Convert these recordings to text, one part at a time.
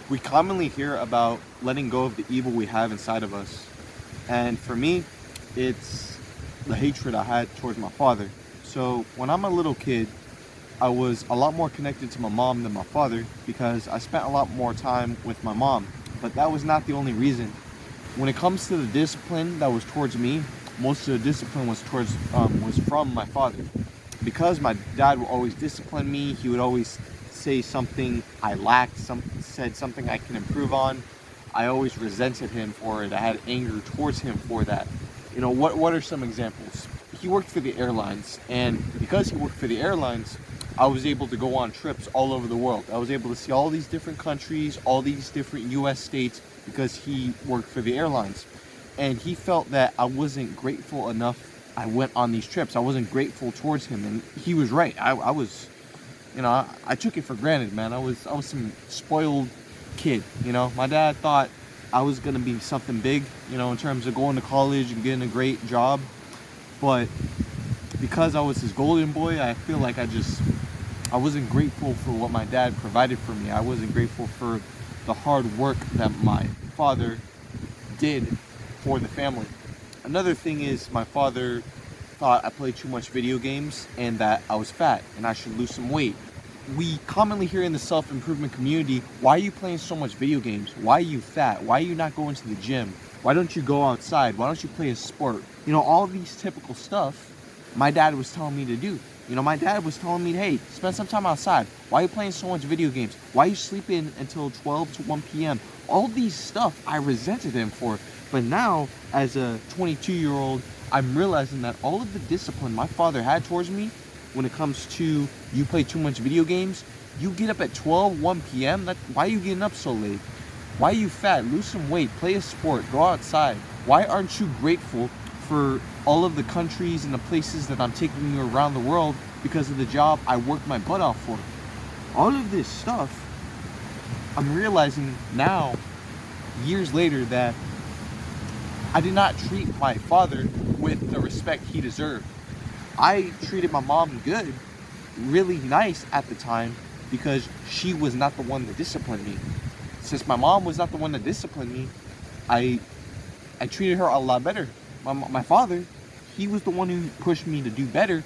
We commonly hear about letting go of the evil we have inside of us. And for me, it's the hatred I had towards my father. So when I'm a little kid, I was a lot more connected to my mom than my father because I spent a lot more time with my mom. But that was not the only reason. When it comes to the discipline that was towards me, most of the discipline was from my father. Because my dad would always discipline me, he would always say something I lacked, said something I can improve on. I always resented him for it. I had anger towards him for that. What are some examples? He worked for the airlines, and because he worked for the airlines, I was able to go on trips all over the world. I was able to see all these different countries, all these different US states because he worked for the airlines. And he felt that I wasn't grateful enough. I went on these trips. I wasn't grateful towards him, and he was right. I was, I took it for granted, man. I was some spoiled kid. My dad thought I was gonna be something big, in terms of going to college and getting a great job. But because I was his golden boy, I feel like I wasn't grateful for what my dad provided for me. I wasn't grateful for the hard work that my father did for the family. Another thing is my father thought I played too much video games and that I was fat and I should lose some weight. We commonly hear in the self-improvement community, why are you playing so much video games? Why are you fat? Why are you not going to the gym? Why don't you go outside? Why don't you play a sport? All these typical stuff my dad was telling me to do. My dad was telling me, hey, spend some time outside. Why are you playing so much video games? Why are you sleeping until 12 to 1 p.m.? All these stuff I resented him for. But now, as a 22-year-old, I'm realizing that all of the discipline my father had towards me, when it comes to you play too much video games, you get up at 12, 1 p.m., why are you getting up so late? Why are you fat? Lose some weight, play a sport, go outside. Why aren't you grateful for all of the countries and the places that I'm taking you around the world because of the job I worked my butt off for? All of this stuff, I'm realizing now, years later, that I did not treat my father with the respect he deserved. I treated my mom good, really nice at the time, because she was not the one that disciplined me. Since my mom was not the one that disciplined me, I treated her a lot better. My father, he was the one who pushed me to do better,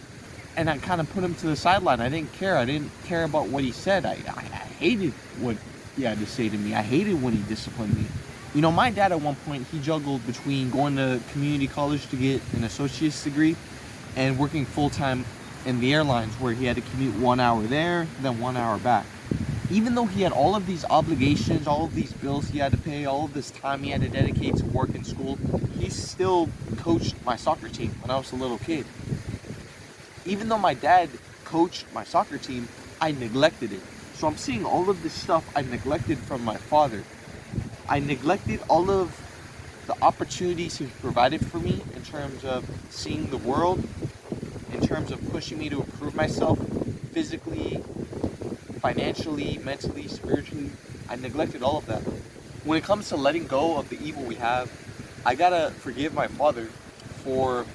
and I kind of put him to the sideline. I didn't care. I didn't care about what he said. I hated what he had to say to me. I hated when he disciplined me. My dad at one point, he juggled between going to community college to get an associate's degree and working full-time in the airlines, where he had to commute 1 hour there, then 1 hour back. Even though he had all of these obligations, all of these bills he had to pay, all of this time he had to dedicate to work and school, he still coached my soccer team when I was a little kid. Even though my dad coached my soccer team, I neglected it. So I'm seeing all of this stuff I neglected from my father. I neglected all of the opportunities he provided for me in terms of seeing the world, in terms of pushing me to improve myself physically, financially, mentally, spiritually. I neglected all of that. When it comes to letting go of the evil we have, I gotta forgive my father for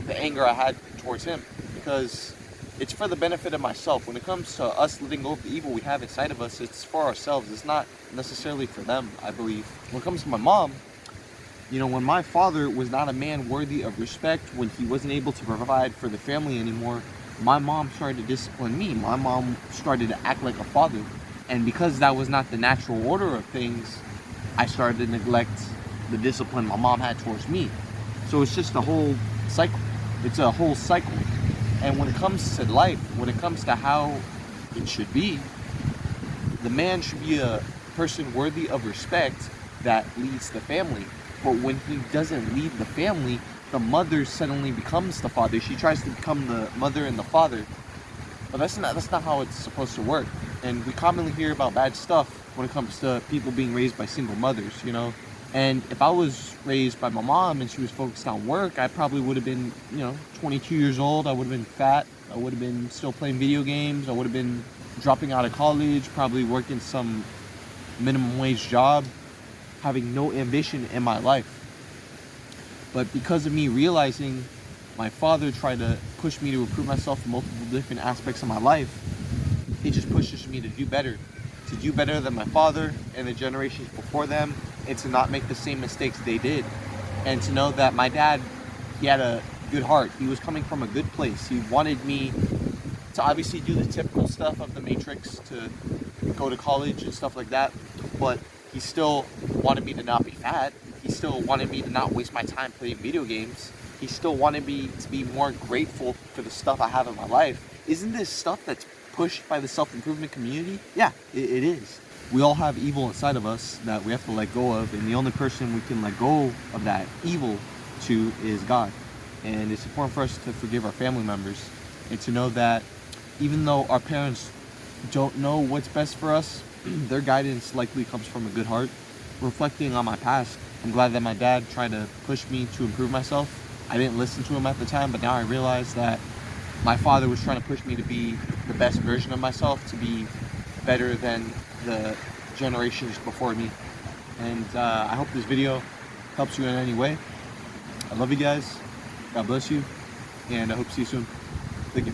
the anger I had towards him, because it's for the benefit of myself. When it comes to us letting go of the evil we have inside of us, it's for ourselves. It's not necessarily for them, I believe. When it comes to my mom, when my father was not a man worthy of respect, when he wasn't able to provide for the family anymore, my mom started to discipline me. My mom started to act like a father. And because that was not the natural order of things, I started to neglect the discipline my mom had towards me. So it's just a whole cycle. It's a whole cycle. And when it comes to life, when it comes to how it should be, the man should be a person worthy of respect that leads the family. But when he doesn't lead the family, the mother suddenly becomes the father. She tries to become the mother and the father. But that's not how it's supposed to work. And we commonly hear about bad stuff when it comes to people being raised by single mothers, And if I was raised by my mom and she was focused on work, I probably would have been, 22 years old. I would have been fat. I would have been still playing video games. I would have been dropping out of college, probably working some minimum wage job, having no ambition in my life. But because of me realizing my father tried to push me to improve myself in multiple different aspects of my life, it just pushes me to do better, to do better than my father and the generations before them, and to not make the same mistakes they did. And to know that my dad, he had a good heart. He was coming from a good place. He wanted me to obviously do the typical stuff of the Matrix, to go to college and stuff like that, but he still wanted me to not be fat. He still wanted me to not waste my time playing video games. He still wanted me to be more grateful for the stuff I have in my life. Isn't this stuff that's pushed by the self-improvement community? Yeah, it is. We all have evil inside of us that we have to let go of, and the only person we can let go of that evil to is God. And it's important for us to forgive our family members, and to know that even though our parents don't know what's best for us, their guidance likely comes from a good heart. Reflecting on my past, I'm glad that my dad tried to push me to improve myself. I didn't listen to him at the time, but now I realize that my father was trying to push me to be the best version of myself, to be better than the generations before me. And I hope this video helps you in any way. I love you guys. God bless you. And I hope to see you soon. Thank you.